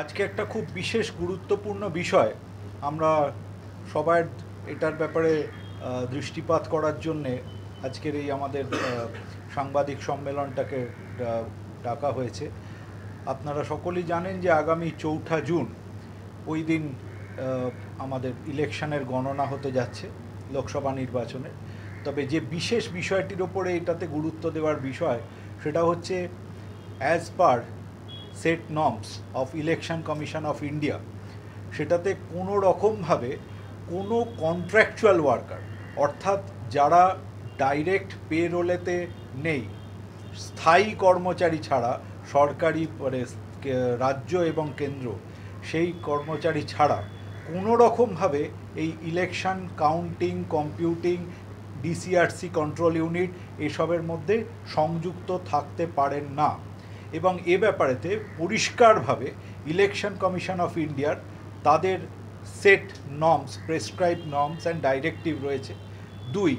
আজকে একটা খুব বিশেষ গুরুত্বপূর্ণ বিষয় আমরা সবাই এটার ব্যাপারে দৃষ্টিপাত করার জন্যে আজকের এই আমাদের সাংবাদিক সম্মেলনটাকে ডাকা হয়েছে। আপনারা সকলেই জানেন যে আগামী 4 জুন ওই দিন আমাদের ইলেকশনের গণনা হতে যাচ্ছে, লোকসভা নির্বাচনের। তবে যে বিশেষ বিষয়টির ওপরে এটাতে গুরুত্ব দেওয়ার বিষয় সেটা হচ্ছে as per set norms of election commission of India, সেটাতে কোনো রকমভাবে কোনো কন্ট্রাকচুয়াল ওয়ার্কার অর্থাৎ যারা ডাইরেক্ট পেরোলেতে নেই, স্থায়ী কর্মচারী ছাড়া, সরকারি রাজ্য এবং কেন্দ্র সেই কর্মচারী ছাড়া কোনো রকমভাবে এই election counting, computing, DCRC control unit এসবের মধ্যে সংযুক্ত থাকতে পারেন না। এবং এ ব্যাপারেতে পরিষ্কারভাবে ইলেকশন কমিশন অফ ইন্ডিয়ার তাদের set norms, prescribe norms and directive রয়েছে। 2,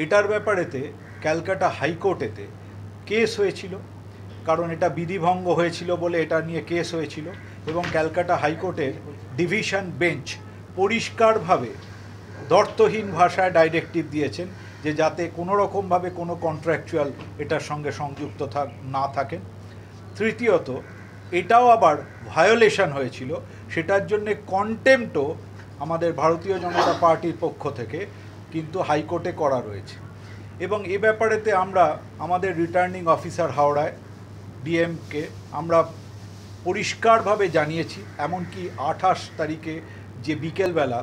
এটার ব্যাপারেতে ক্যালকাটা হাইকোর্টেতে কেস হয়েছিল, কারণ এটা বিধিভঙ্গ হয়েছিল বলে এটা নিয়ে কেস হয়েছিল, এবং ক্যালকাটা হাইকোর্টের ডিভিশন বেঞ্চ পরিষ্কারভাবে দর্থহীন ভাষায় ডাইরেক্টিভ দিয়েছেন যে যাতে কোনো রকমভাবে কোনো কন্ট্রাকচুয়াল এটার সঙ্গে সংযুক্ত না থাকেন। তৃতীয়ত, এটাও আবার ভায়োলেশন হয়েছিল, সেটার জন্যে কন্টেম্পটও আমাদের ভারতীয় জনতা পার্টির পক্ষ থেকে কিন্তু হাইকোর্টে করা রয়েছে। এবং এ ব্যাপারেতে আমরা আমাদের রিটার্নিং অফিসার হাওড়ায় ডিএমকে আমরা পরিষ্কারভাবে জানিয়েছি। এমনকি 28 তারিখে যে বিকেলবেলা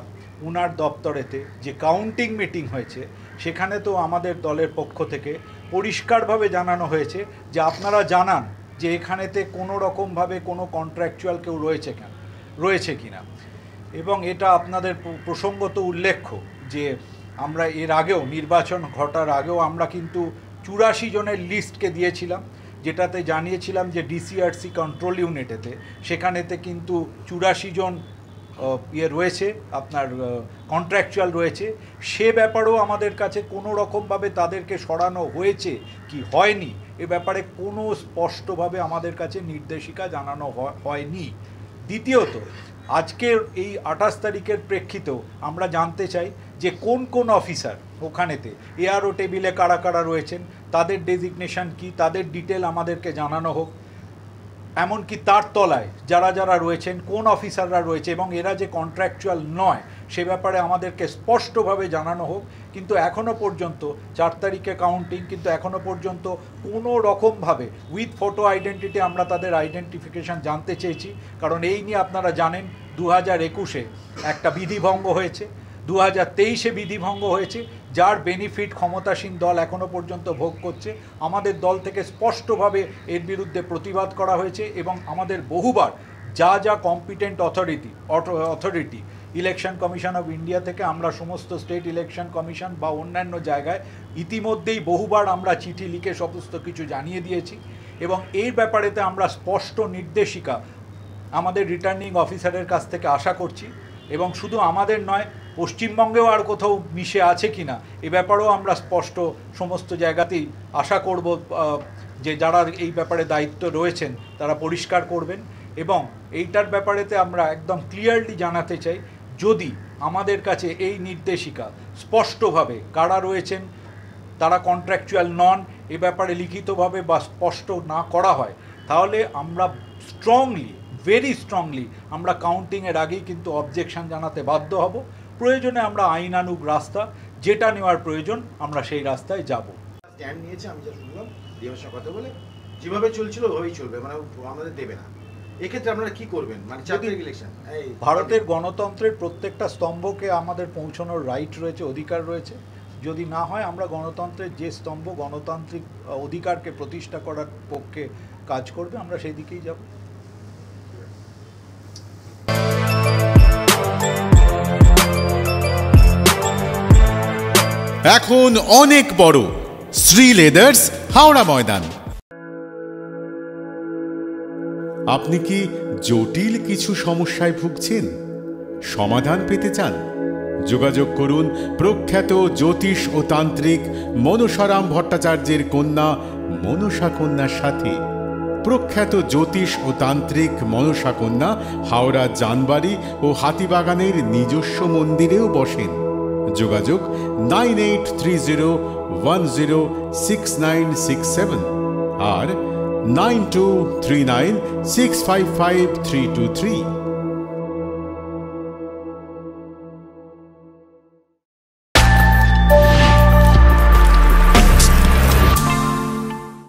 উনার দপ্তরেতে যে কাউন্টিং মিটিং হয়েছে সেখানে তো আমাদের দলের পক্ষ থেকে পরিষ্কারভাবে জানানো হয়েছে যে আপনারা জানান যে এখানেতে কোনো রকমভাবে কোনো কন্ট্রাকচুয়াল কেউ রয়েছে কিনা। এবং এটা আপনাদের প্রসঙ্গত উল্লেখ্য যে আমরা এর আগেও, নির্বাচন ঘটার আগেও আমরা কিন্তু 84 জনের লিস্টকে দিয়েছিলাম, যেটাতে জানিয়েছিলাম যে ডিসিআরসি কন্ট্রোল ইউনিটেতে সেখানেতে কিন্তু 84 জন রয়েছে, আপনার কন্ট্রাকচুয়াল রয়েছে। সে ব্যাপারেও আমাদের কাছে কোনো রকমভাবে তাদেরকে সরানো হয়েছে কি হয়নি এ ব্যাপারে কোনো স্পষ্টভাবে আমাদের কাছে নির্দেশিকা জানানো হয়নি। দ্বিতীয়ত, আজকের এই 28 তারিখের প্রেক্ষিতেও আমরা জানতে চাই যে কোন কোন অফিসার ওখানেতে এআরও টেবিলে কারা কারা রয়েছেন, তাদের ডেজিগনেশন কি, তাদের ডিটেল আমাদেরকে জানানো হোক। এমনকি তার তলায় যারা যারা রয়েছেন, কোন অফিসাররা রয়েছে এবং এরা যে কন্ট্রাকচুয়াল নয় সে ব্যাপারে আমাদেরকে স্পষ্টভাবে জানানো হোক। কিন্তু এখনও পর্যন্ত 4 তারিখে কাউন্টিং, কিন্তু এখনও পর্যন্ত কোনো রকমভাবে উইথ ফটো আইডেন্টিটি আমরা তাদের আইডেন্টিফিকেশান জানতে চেয়েছি। কারণ এই নিয়ে আপনারা জানেন 2021-এ একটা বিধিভঙ্গ হয়েছে, 2023-এ বিধিভঙ্গ হয়েছে, যার বেনিফিট ক্ষমতাসীন দল এখনও পর্যন্ত ভোগ করছে। আমাদের দল থেকে স্পষ্টভাবে এর বিরুদ্ধে প্রতিবাদ করা হয়েছে এবং আমাদের বহুবার যা যা competent authority election commission of India থেকে আমরা সমস্ত স্টেট ইলেকশন কমিশন বা অন্যান্য জায়গায় ইতিমধ্যেই বহুবার আমরা চিঠি লিখে সমস্ত কিছু জানিয়ে দিয়েছি। এবং এই ব্যাপারেতে আমরা স্পষ্ট নির্দেশিকা আমাদের রিটার্নিং অফিসারের কাছ থেকে আশা করছি। এবং শুধু আমাদের নয়, পশ্চিমবঙ্গেও আর কোথাও মিশে আছে কি না এ ব্যাপারেও আমরা স্পষ্ট সমস্ত জায়গাতেই আশা করব যে যারা এই ব্যাপারে দায়িত্ব রয়েছেন তারা পরিষ্কার করবেন। এবং এইটার ব্যাপারেতে আমরা একদম ক্লিয়ারলি জানাতে চাই, যদি আমাদের কাছে এই নির্দেশিকা স্পষ্টভাবে কারা রয়েছেন, তারা কন্ট্রাকচুয়াল নন, এ ব্যাপারে লিখিতভাবে বা স্পষ্ট না করা হয়, তাহলে আমরা ভেরি স্ট্রংলি আমরা কাউন্টিংয়ের আগেই কিন্তু অবজেকশন জানাতে বাধ্য হব। প্রয়োজনে আমরা আইনানুগ রাস্তা যেটা নেওয়ার প্রয়োজন আমরা সেই রাস্তায় যাব। স্ট্যান্ড নিয়েছে, আমি যা শুনলাম ডিএমের সঙ্গে কথা বলে, যেভাবে চলছিল ওইভাবেই চলবে, মানে আমাদের দেবে না। এক্ষেত্রে আপনারা কি করবেন? মানে ইলেকশন, ভারতের গণতন্ত্রের প্রত্যেকটা স্তম্ভকে আমাদের পৌঁছানোর রাইট রয়েছে, অধিকার রয়েছে। যদি না হয় আমরা গণতন্ত্রের যে স্তম্ভ গণতান্ত্রিক অধিকারকে প্রতিষ্ঠা করার পক্ষে কাজ করবে, আমরা সেই দিকেই যাব। এখন অনেক বড় শ্রী লেদার্স হাওড়া ময়দান। আপনি কি জটিল কিছু সমস্যায় ভুগছেন, সমাধান পেতে চান? যোগাযোগ করুন প্রখ্যাত জ্যোতিষ ও তান্ত্রিক মনসারাম ভট্টাচার্যের কন্যা মনসা কন্যার সাথে। প্রখ্যাত জ্যোতিষ ও তান্ত্রিক মনসা কন্যা হাওড়া জানবাড়ি ও হাতিবাগানের নিজস্ব মন্দিরেও বসেন। যোগাযোগ 9830106967 আর 9239655323।